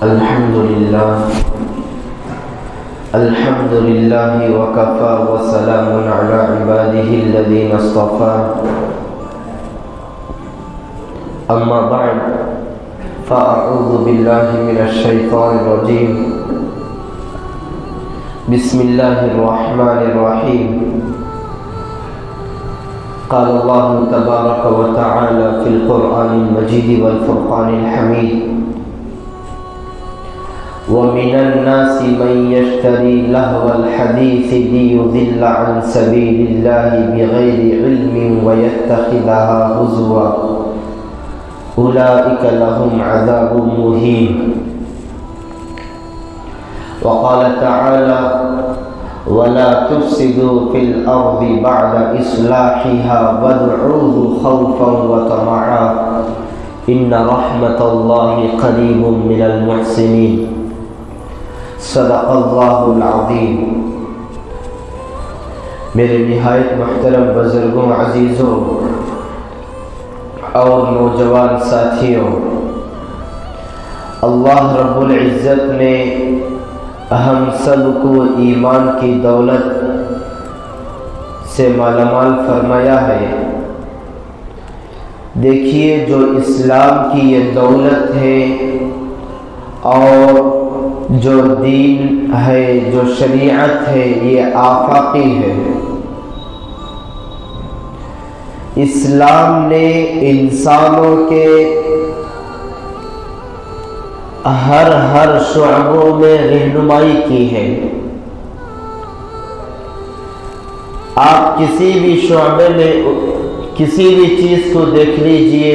الحمد لله وكفى وسلام على عباده الذين اصطفى أما بعد فأعوذ بالله من الشيطان الرجيم بسم الله الرحمن الرحيم قال الله تبارك وتعالى في القرآن المجيد والفرقان الحميد ومن الناس من يشتري لهو الحديث ليضل عن سبيل الله بغير علم ويتخذها هزوا أولئك لهم عذاب مهين. وقال تعالى ولا تفسدوا في الأرض بعد إصلاحها وادعوه خوفا وطمعا إن رحمة الله قريب من المحسنين. صدق اللہ العظیم. میرے نہایت محترم بزرگوں، عزیزوں اور نوجوان ساتھیوں، اللہ رب العزت نے ہم سب کو ایمان کی دولت سے مالا مال فرمایا ہے. دیکھیے، جو اسلام کی یہ دولت ہے اور جو دین ہے، جو شریعت ہے، یہ آفاقی ہے. اسلام نے انسانوں کے ہر شعبوں میں رہنمائی کی ہے. آپ کسی بھی شعبے میں کسی بھی چیز کو دیکھ لیجئے،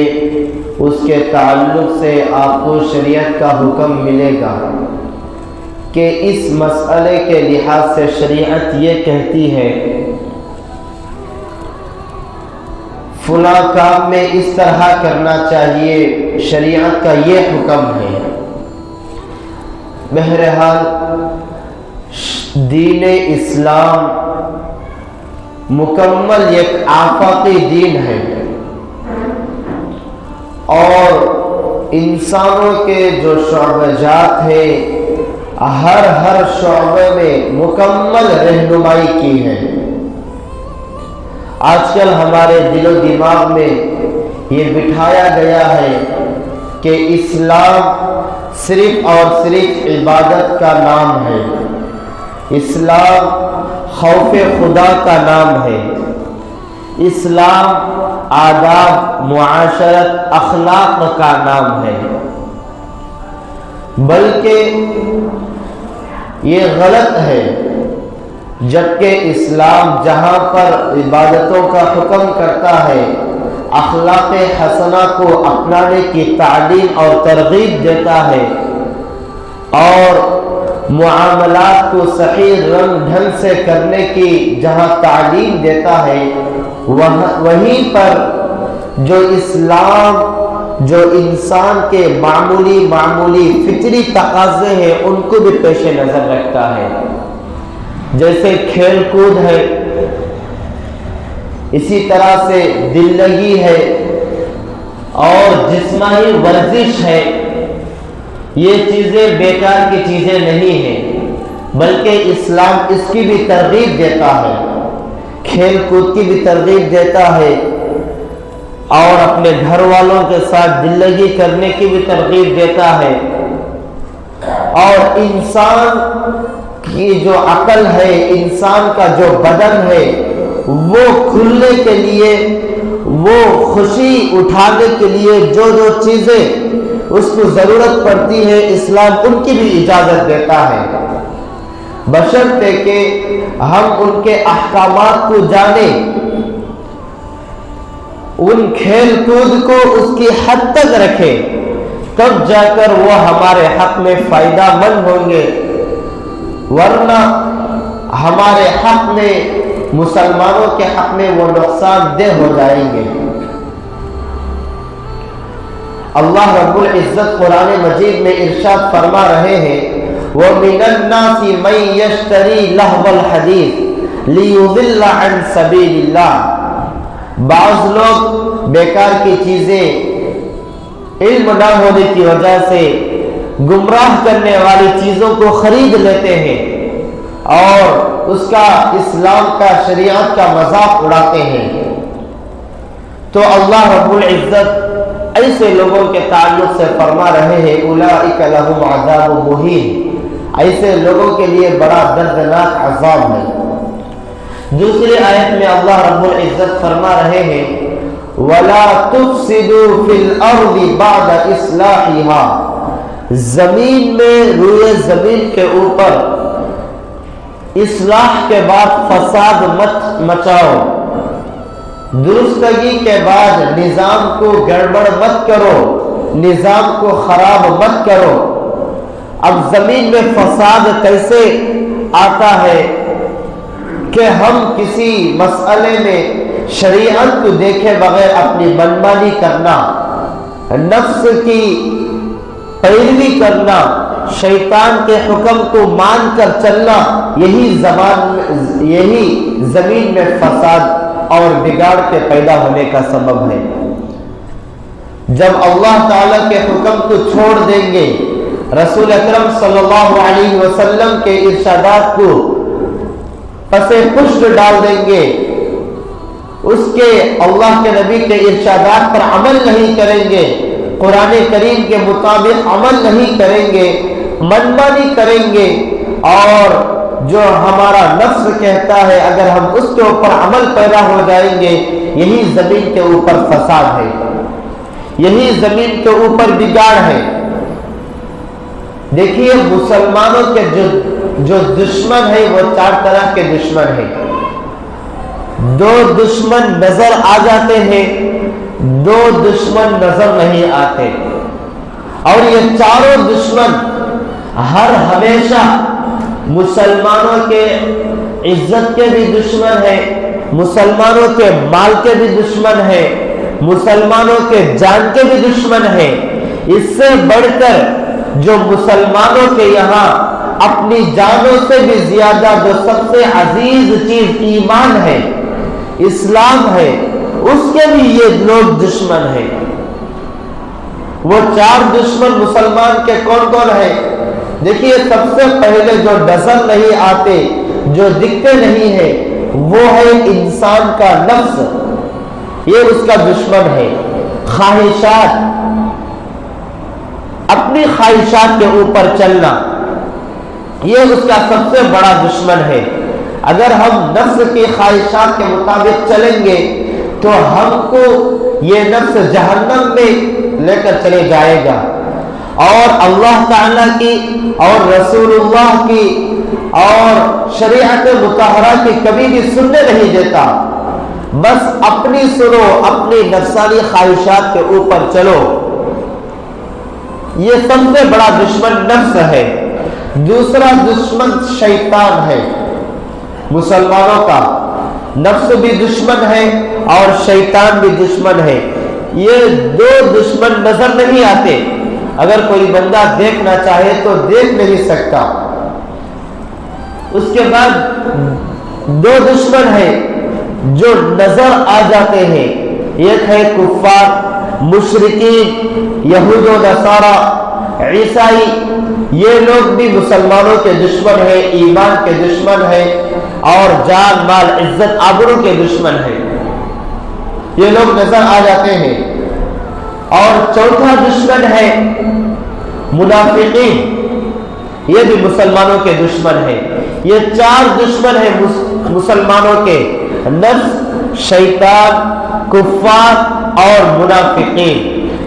اس کے تعلق سے آپ کو شریعت کا حکم ملے گا کہ اس مسئلے کے لحاظ سے شریعت یہ کہتی ہے فلاں کام میں اس طرح کرنا چاہیے، شریعت کا یہ حکم ہے. بہرحال دین اسلام مکمل ایک آفاقی دین ہے اور انسانوں کے جو شعبہ جات ہے، ہر شعبے میں مکمل رہنمائی کی ہے. آج کل ہمارے دل و دماغ میں یہ بٹھایا گیا ہے کہ اسلام صرف اور صرف عبادت کا نام ہے، اسلام خوف خدا کا نام ہے، اسلام آداب، معاشرت، اخلاق کا نام ہے. بلکہ یہ غلط ہے، جبکہ اسلام جہاں پر عبادتوں کا حکم کرتا ہے، اخلاق حسنہ کو اپنانے کی تعلیم اور ترغیب دیتا ہے اور معاملات کو صحیح رنگ ڈھنگ سے کرنے کی جہاں تعلیم دیتا ہے، وہیں پر جو اسلام جو انسان کے معمولی فطری تقاضے ہیں ان کو بھی پیش نظر رکھتا ہے. جیسے کھیل کود ہے، اسی طرح سے دل لگی ہے اور جسمانی ورزش ہے. یہ چیزیں بیکار کی چیزیں نہیں ہیں، بلکہ اسلام اس کی بھی ترغیب دیتا ہے، کھیل کود کی بھی ترغیب دیتا ہے اور اپنے گھر والوں کے ساتھ دل لگی کرنے کی بھی ترغیب دیتا ہے. اور انسان کی جو عقل ہے، انسان کا جو بدن ہے، وہ کھلنے کے لیے، وہ خوشی اٹھانے کے لیے جو چیزیں اس کو ضرورت پڑتی ہے، اسلام ان کی بھی اجازت دیتا ہے، بشرطے کہ ہم ان کے احکامات کو جانیں، ان کھیل کود کو اس کی حد تک رکھیں، تب جا کر وہ ہمارے حق میں فائدہ مند ہوں گے، ورنہ ہمارے حق میں، مسلمانوں کے حق میں وہ نقصان دہ ہو جائیں گے. اللہ رب العزت قرآن مجید میں ارشاد فرما رہے ہیں وَمِنَ النَّاسِ مَن يَشْتَرِي لَهْوَ الْحَدِيثِ لِيُضِلَّ عَن سَبِيلِ اللَّهِ. بعض لوگ بیکار کی چیزیں علم نہ ہونے کی وجہ سے گمراہ کرنے والی چیزوں کو خرید لیتے ہیں اور اس کا اسلام کا شریعت کا مذاق اڑاتے ہیں، تو اللہ رب العزت ایسے لوگوں کے تعلق سے فرما رہے ہیں اولئک لہم عذاب مہین، ایسے لوگوں کے لیے بڑا دردناک عذاب ہے۔ دوسری آیت میں اللہ رب العزت فرما رہے ہیں وَلَا تُفْسِدُوا فِي الْأَرْضِ بَعْدَ إِصْلَاحِهَا، زمین میں روئے زمین کے اوپر اصلاح کے بعد فساد مت مچاؤ، درستگی کے بعد نظام کو گڑبڑ مت کرو، نظام کو خراب مت کرو۔ اب زمین میں فساد کیسے آتا ہے کہ ہم کسی مسئلے میں شریعت کو دیکھے بغیر اپنی منمانی کرنا، نفس کی پیروی کرنا، شیطان کے حکم کو مان کر چلنا، یہی زمین میں فساد اور بگاڑ کے پیدا ہونے کا سبب ہے۔ جب اللہ تعالیٰ کے حکم کو چھوڑ دیں گے، رسول اکرم صلی اللہ علیہ وسلم کے ارشادات کو پسے پشت ڈال دیں گے، اس کے اللہ کے نبی کے ارشادات پر عمل نہیں کریں گے، قرآن کریم کے مطابق عمل نہیں کریں گے، منمانی کریں گے، اور جو ہمارا نفس کہتا ہے اگر ہم اس کے اوپر عمل پیدا ہو جائیں گے، یہی زمین کے اوپر فساد ہے، یہی زمین کے اوپر بگاڑ ہے۔ دیکھیے مسلمانوں کے جو دشمن ہے وہ چار طرح کے دشمن ہیں۔ دو دشمن نظر آ جاتے ہیں، دو دشمن نظر نہیں آتے، اور یہ چاروں دشمن ہر ہمیشہ مسلمانوں کے عزت کے بھی دشمن ہیں، مسلمانوں کے مال کے بھی دشمن ہیں، مسلمانوں کے جان کے بھی دشمن ہیں۔ اس سے بڑھ کر جو مسلمانوں کے یہاں اپنی جانوں سے بھی زیادہ جو سب سے عزیز چیز ایمان ہے، اسلام ہے، اس کے بھی یہ لوگ دشمن ہیں۔ وہ چار دشمن مسلمان کے کون کون ہیں؟ دیکھیے سب سے پہلے جو نظر نہیں آتے، جو دکھتے نہیں ہیں، وہ ہے انسان کا نفس، یہ اس کا دشمن ہے۔ خواہشات، اپنی خواہشات کے اوپر چلنا، یہ اس کا سب سے بڑا دشمن ہے۔ اگر ہم نفس کی خواہشات کے مطابق چلیں گے تو ہم کو یہ نفس جہنم میں لے کر چلے جائے گا، اور اللہ تعالیٰ کی اور رسول اللہ کی اور شریعت مطہرہ کی کبھی بھی سننے نہیں دیتا۔ بس اپنی سنو، اپنی نفسانی خواہشات کے اوپر چلو۔ یہ سب سے بڑا دشمن نفس ہے۔ دوسرا دشمن شیطان ہے مسلمانوں کا، نفس بھی دشمن ہے اور شیطان بھی دشمن ہے۔ یہ دو دشمن نظر نہیں آتے، اگر کوئی بندہ دیکھنا چاہے تو دیکھ نہیں سکتا۔ اس کے بعد دو دشمن ہیں جو نظر آ جاتے ہیں، ایک ہے کفار، مشرکین، یہود و نصارہ، عیسائی، یہ لوگ بھی مسلمانوں کے دشمن ہیں، ایمان کے دشمن ہیں، اور جان مال عزت آبرو کے دشمن ہیں۔ یہ لوگ نظر آ جاتے ہیں۔ اور چوتھا دشمن ہے منافقین، یہ بھی مسلمانوں کے دشمن ہیں۔ یہ چار دشمن ہیں مسلمانوں کے، نفس، شیطان، کفار اور منافقین۔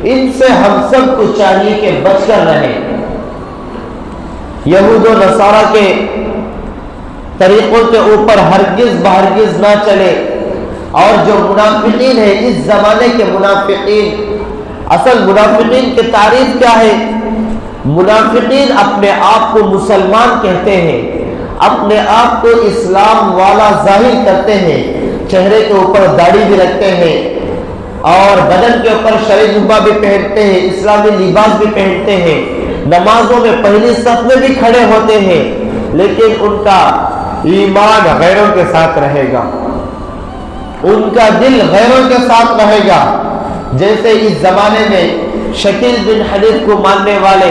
ان سے ہم سب کو چاہیے کہ بچ کر رہیں، یہود و نصارہ کے طریقوں کے اوپر ہرگز بہرگز نہ چلے۔ اور جو منافقین ہیں، اس زمانے کے منافقین، اصل منافقین کی تعریف کیا ہے؟ منافقین اپنے آپ کو مسلمان کہتے ہیں، اپنے آپ کو اسلام والا ظاہر کرتے ہیں، چہرے کے اوپر داڑھی بھی رکھتے ہیں اور بدن کے اوپر شرعی جبہ بھی پہنتے ہیں، اسلامی لباس بھی پہنتے ہیں، نمازوں میں پہلی صف میں بھی کھڑے ہوتے ہیں، لیکن ان کا ایمان غیروں کے ساتھ رہے گا، ان کا دل غیروں کے ساتھ رہے گا۔ جیسے اس زمانے میں شکیل بن حنیف کو ماننے والے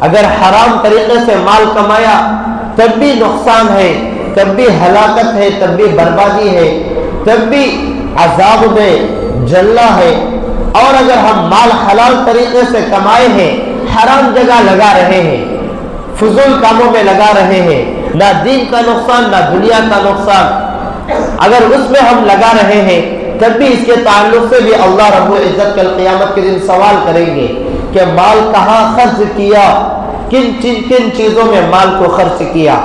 اگر حرام طریقے سے مال کمایا تب بھی نقصان ہے، تب بھی ہلاکت ہے، تب بھی بربادی ہے، تب بھی عذاب میں جلنا ہے۔ اور اگر ہم مال حلال طریقے سے کمائے ہیں، حرام جگہ لگا رہے ہیں، فضول کاموں میں لگا رہے ہیں، نہ دین کا نقصان نہ دنیا کا نقصان، اگر اس میں ہم لگا رہے ہیں تب بھی اس کے تعلق سے بھی اللہ رب العزت کل قیامت کے دن سوال کریں گے کہ مال کہاں خرچ کیا، کن چیزوں میں مال کو خرچ کیا۔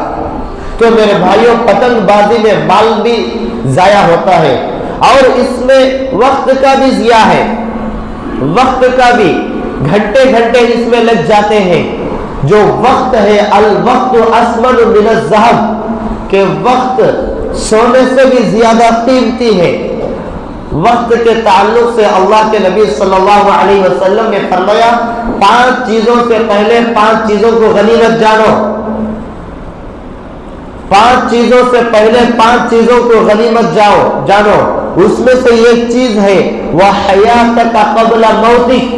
تو میرے بھائیوں، پتنگ بازی میں مال بھی ضائع ہوتا ہے اور اس میں وقت کا بھی ضیاع ہے، وقت کا بھی گھنٹے گھنٹے اس میں لگ جاتے ہیں۔ جو وقت ہے، الوقت اسمن من الذهب، کہ وقت سونے سے بھی زیادہ قیمتی ہے۔ وقت کے تعلق سے اللہ کے نبی صلی اللہ علیہ وسلم نے فرمایا 5 چیزوں سے پہلے 5 چیزوں کو غنیمت جانو، 5 چیزوں سے پہلے 5 چیزوں کو غنیمت جانو۔ اس میں سے ایک چیز ہے وَحَيَاتَكَ قَبْلَ مَوْتِكَ،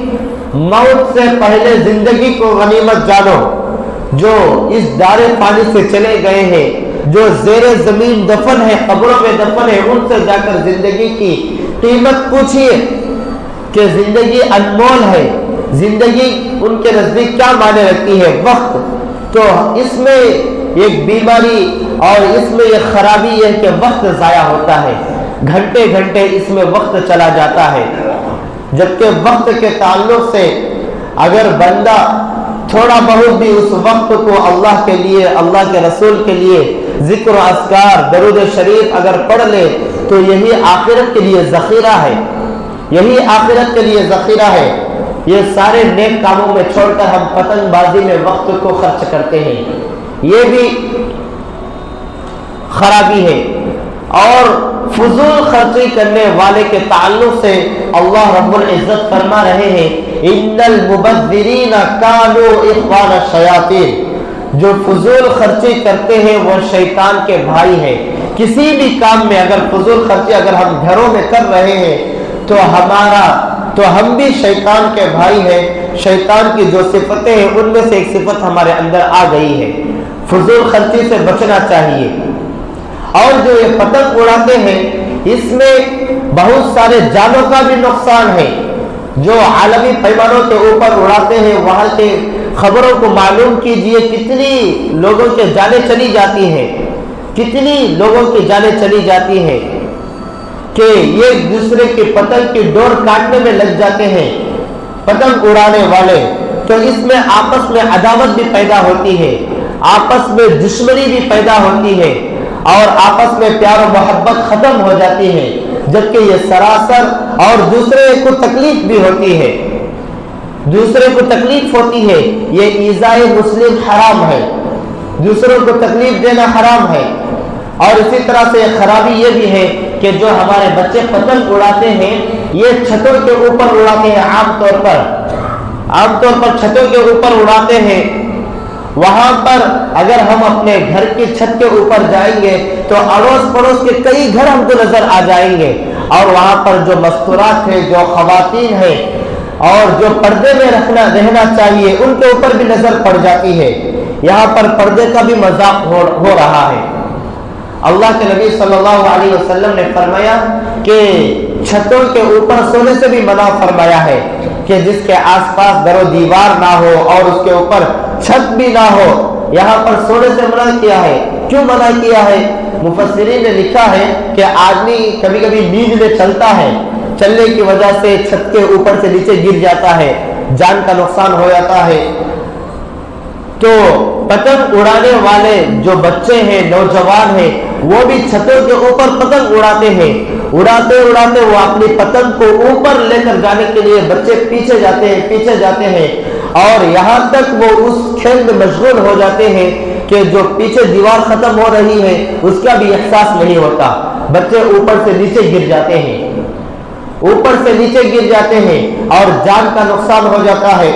موت سے پہلے زندگی کو غنیمت جانو۔ جو اس دار فانی سے چلے گئے ہیں، جو زیر زمین دفن ہے، قبروں میں دفن ہے، ان سے جا کر زندگی کی قیمت پوچھئے کہ زندگی انمول ہے، زندگی ان کے نزدیک کیا معنی رکھتی ہے؟ وقت۔ تو اس میں ایک بیماری اور اس میں ایک خرابی ہے کہ وقت ضائع ہوتا ہے، گھنٹے گھنٹے اس میں وقت چلا جاتا ہے۔ جبکہ وقت کے تعلق سے اگر بندہ تھوڑا بہت بھی اس وقت کو اللہ کے لیے، اللہ کے رسول کے لیے ذکر و اذکار، درود شریف اگر پڑھ لے تو یہی آخرت کے لیے ذخیرہ ہے، یہی آخرت کے لیے ذخیرہ ہے۔ یہ سارے نیک کاموں میں چھوڑ کر ہم پتنگ بازی میں وقت کو خرچ کرتے ہیں، یہ بھی خرابی ہے۔ اور فضول خرچی کرنے والے کے تعلق سے اللہ رب العزت فرما رہے ہیں ان المبذرین کانوا اخوان الشیاطین، جو فضول خرچی کرتے ہیں وہ شیطان کے بھائی ہیں۔ کسی بھی کام میں اگر فضول خرچی اگر ہم گھروں میں کر رہے ہیں تو ہم بھی شیطان کے بھائی ہیں۔ شیطان کی جو صفتیں ہیں ان میں سے ایک صفت ہمارے اندر آ گئی ہے، فضول خرچی سے بچنا چاہیے۔ اور جو یہ پتنگ اڑاتے ہیں اس میں بہت سارے جانوں کا بھی نقصان ہے۔ جو عالمی پیمانوں کے اوپر اڑاتے ہیں وہاں کے خبروں کو معلوم کیجئے، کتنی لوگوں کے جانیں چلی جاتی ہیں، کتنی لوگوں کی جانیں چلی جاتی ہیں کہ یہ ایک دوسرے کی پتنگ کی ڈور کاٹنے میں لگ جاتے ہیں پتنگ اڑانے والے۔ تو اس میں آپس میں عداوت بھی پیدا ہوتی ہے، آپس میں دشمنی بھی پیدا ہوتی ہے اور آپس میں پیار و محبت ختم ہو جاتی ہے، جبکہ یہ سراسر اور دوسرے کو تکلیف بھی ہوتی ہے، دوسرے کو تکلیف ہوتی ہے۔ یہ ایذائے مسلم حرام ہے، دوسروں کو تکلیف دینا حرام ہے۔ اور اسی طرح سے خرابی یہ بھی ہے کہ جو ہمارے بچے پتنگ اڑاتے ہیں یہ چھتوں کے اوپر اڑاتے ہیں، عام طور پر چھتوں کے اوپر اڑاتے ہیں۔ وہاں پر اگر ہم اپنے گھر کی چھت کے اوپر جائیں گے تو اڑوس پڑوس کے کئی گھر ہم کو نظر آ جائیں گے، اور وہاں پر جو مستورات ہیں، جو خواتین ہیں اور جو پردے میں رہنا چاہیے ان کے اوپر بھی نظر پڑ جاتی ہے۔ یہاں پر پردے کا بھی مذاق ہو رہا ہے۔ اللہ کے نبی صلی اللہ علیہ وسلم نے فرمایا کہ چھتوں کے اوپر سونے سے بھی منع فرمایا ہے کہ جس کے آس پاس در و دیوار نہ ہو اور اس کے اوپر چھت بھی نہ ہو، یہاں پر سونے سے منع کیا ہے۔ کیوں منع کیا ہے؟ مفسرین نے لکھا ہے کہ آدمی کبھی کبھی نیند میں چلتا ہے، چلنے کی وجہ سے چھت کے اوپر سے نیچے گر جاتا ہے، جان کا نقصان ہو جاتا ہے۔ تو پتنگ اڑانے والے جو بچے ہیں، نوجوان ہیں، وہ بھی چھتوں کے اوپر پتنگ اڑاتے ہیں، اڑاتے اڑاتے وہ اپنی پتنگ کو اوپر لے کر جانے کے لیے بچے پیچھے جاتے ہیں اور یہاں تک وہ اس کھیل میں مشغول ہو جاتے ہیں کہ جو پیچھے دیوار ختم ہو رہی ہے اس کا بھی احساس نہیں ہوتا، بچے اوپر سے نیچے گر جاتے ہیں، اوپر سے نیچے گر جاتے ہیں اور جان کا نقصان ہو جاتا ہے،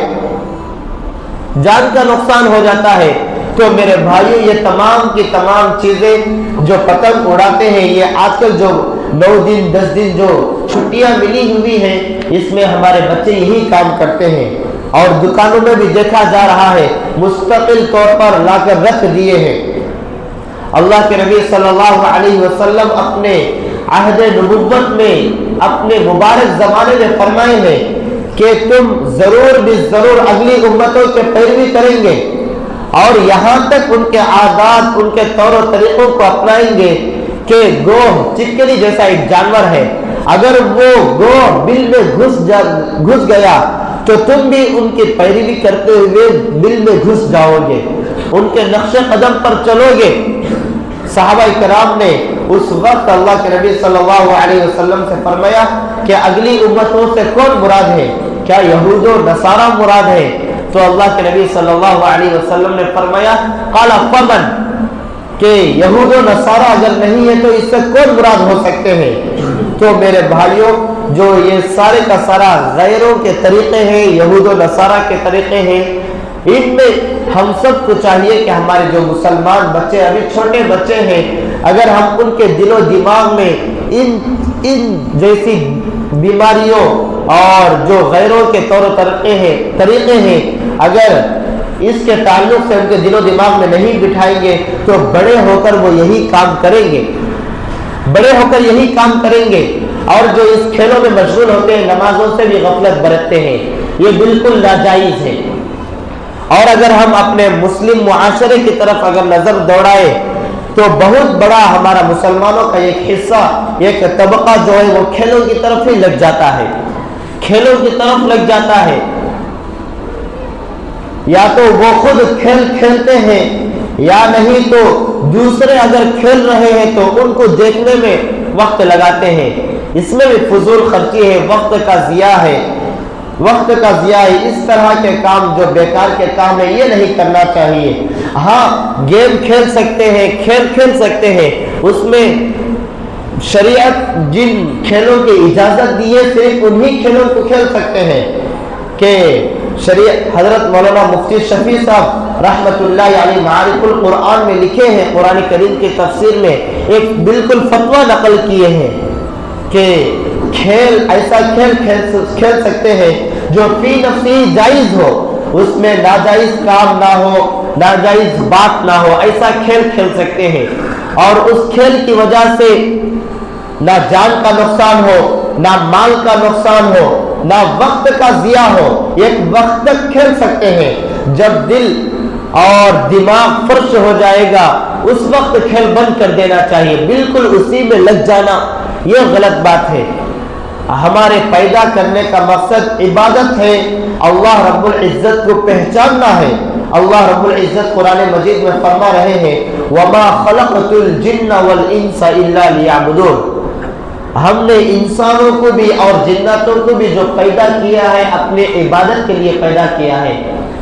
جان کا نقصان ہو جاتا ہے۔ تو میرے بھائیوں، یہ تمام کی تمام چیزیں جو پتنگ اڑاتے ہیں، یہ آج کل جو 9 دن 10 دن جو چھٹیاں ملی ہوئی ہیں اس میں ہمارے بچے یہی کام کرتے ہیں۔ اور دکانوں میں بھی دیکھا جا رہا ہے مستقل طور پر لا کر رکھ دیے ہیں۔ اللہ کے نبی صلی اللہ علیہ وسلم اپنے عہد نبوت میں اپنے مبارک زمانے میں فرمائے ہیں کہ تم ضرور بھی ضرور اگلی امتوں کے پیروی کریں گے اور یہاں تک ان کے عادات ان کے طور و طریقوں کو اپنائیں گے کہ گوہ چکری جیسا ایک جانور ہے، اگر وہ گوہ بل میں گھس گیا تو تم بھی ان کی پیروی کرتے ہوئے بل میں گھس جاؤ گے، ان کے نقش قدم پر چلو گے۔ صحابہ کرام نے اس وقت اللہ کے نبی صلی اللہ علیہ وسلم سے فرمایا کہ اگلی امتوں سے کون مراد ہے؟ کیا یہود و نصارہ مراد ہے؟ تو اللہ کے نبی صلی اللہ علیہ وسلم نے فرمایا قال فمن، کہ یہود و نصارہ اگر نہیں ہے تو اس سے کون مراد ہو سکتے ہیں؟ تو میرے بھائیوں، جو یہ سارے کا سارا غیروں کے طریقے ہیں، یہود و نصارہ کے طریقے ہیں، ان میں ہم سب کو چاہیے کہ ہمارے جو مسلمان بچے ابھی چھوٹے بچے ہیں، اگر ہم ان کے دل و دماغ میں ان جیسی بیماریوں اور جو غیروں کے طور و طریقے ہیں اگر اس کے تعلق سے ان کے دل و دماغ میں نہیں بٹھائیں گے تو بڑے ہو کر وہ یہی کام کریں گے، بڑے ہو کر یہی کام کریں گے۔ اور جو اس کھیلوں میں مشغول ہوتے ہیں، نمازوں سے بھی غفلت برتتے ہیں، یہ بالکل ناجائز ہے۔ اور اگر ہم اپنے مسلم معاشرے کی طرف اگر نظر دوڑائے تو بہت بڑا ہمارا مسلمانوں کا ایک حصہ، ایک طبقہ جو ہے وہ کھیلوں کی طرف ہی لگ جاتا ہے، کھیلوں کی طرف لگ جاتا ہے۔ یا تو وہ خود کھیل کھیلتے ہیں یا نہیں تو دوسرے اگر کھیل رہے ہیں تو ان کو دیکھنے میں وقت لگاتے ہیں، اس میں بھی فضول خرچی ہے، وقت کا ضیاع ہے، وقت کا ضیاع ہے۔ اس طرح کے کام جو بیکار کے کام ہیں یہ نہیں کرنا چاہیے۔ ہاں گیم کھیل سکتے ہیں، کھیل کھیل سکتے ہیں، اس میں شریعت جن کھیلوں کی اجازت دی ہے صرف انہی کھیلوں کو کھیل سکتے ہیں کہ شریعت حضرت مولانا مفتی شفیع صاحب رحمت اللہ علیہ معارف القرآن میں لکھے ہیں، قرآن کریم کی تفسیر میں ایک بالکل فتویٰ نقل کیے ہیں کہ کھیل ایسا کھیل سکتے ہیں جو فی نفسی جائز ہو، اس میں ناجائز کام نہ ہو، ناجائز بات نہ ہو، ایسا کھیل کھیل سکتے ہیں اور اس کھیل کی وجہ سے نہ جان کا نقصان ہو، نہ مال کا نقصان ہو، نہ وقت کا ضیاع ہو، ایک وقت تک کھیل سکتے ہیں۔ جب دل اور دماغ فرش ہو جائے گا اس وقت کھیل بند کر دینا چاہیے، بالکل اسی میں لگ جانا یہ غلط بات ہے۔ ہمارے پیدا کرنے کا مقصد عبادت ہے، اللہ رب العزت کو پہچاننا ہے۔ اللہ رب العزت قرآن مجید میں فرما رہے ہیں وَمَا خَلَقْتُ الْجِنَّ وَالْإِنسَ إِلَّا لِيَعْبُدُونَ، ہم نے انسانوں کو بھی اور جناتوں کو بھی جو پیدا کیا ہے اپنے عبادت کے لیے پیدا کیا ہے،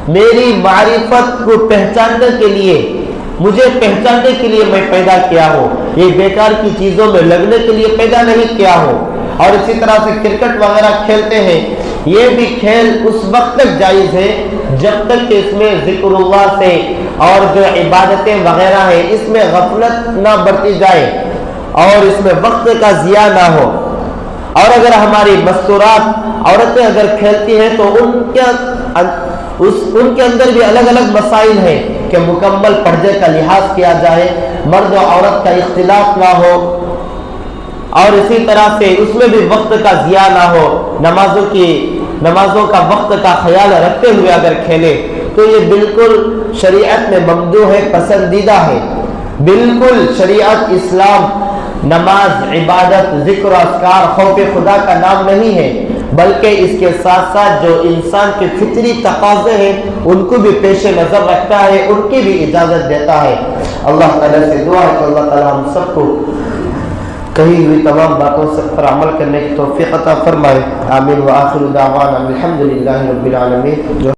میری معرفت کو پہچاننے کے لیے، مجھے پہچاننے کے لیے میں پیدا کیا ہوں، یہ بیکار کی چیزوں میں لگنے کے لیے پیدا نہیں کیا ہوں۔ اور اسی طرح سے کرکٹ وغیرہ کھیلتے ہیں، یہ بھی کھیل اس وقت تک جائز ہے جب تک کہ اس میں ذکر اللہ سے اور جو عبادتیں وغیرہ ہیں اس میں غفلت نہ برتی جائے اور اس میں وقت کا ضیاع نہ ہو۔ اور اگر ہماری مستورات عورتیں اگر کھیلتی ہیں تو ان کے اندر بھی الگ الگ مسائل ہیں کہ مکمل پردے کا لحاظ کیا جائے، مرد و عورت کا اختلاط نہ ہو، اور اسی طرح سے اس میں بھی وقت کا ضیاع نہ ہو، نمازوں کا وقت کا خیال رکھتے ہوئے اگر کھیلے تو یہ بالکل شریعت میں ممدوح ہے، پسندیدہ ہے۔ بالکل شریعت اسلام نماز، عبادت، ذکر و اذکار، خوف خدا کا نام نہیں ہے، بلکہ اس کے ساتھ ساتھ جو انسان کے فطری تقاضے ہیں ان کو بھی پیش نظر رکھتا ہے، ان کی بھی اجازت دیتا ہے۔ اللہ تعالیٰ سے دعا ہے کہ اللہ تعالیٰ ہم سب کو کہی ہوئی تمام باتوں پر عمل کرنے کی توفیق عطا فرمائے۔ آمین۔ وآخر دعوانا الحمدللہ رب العالمین۔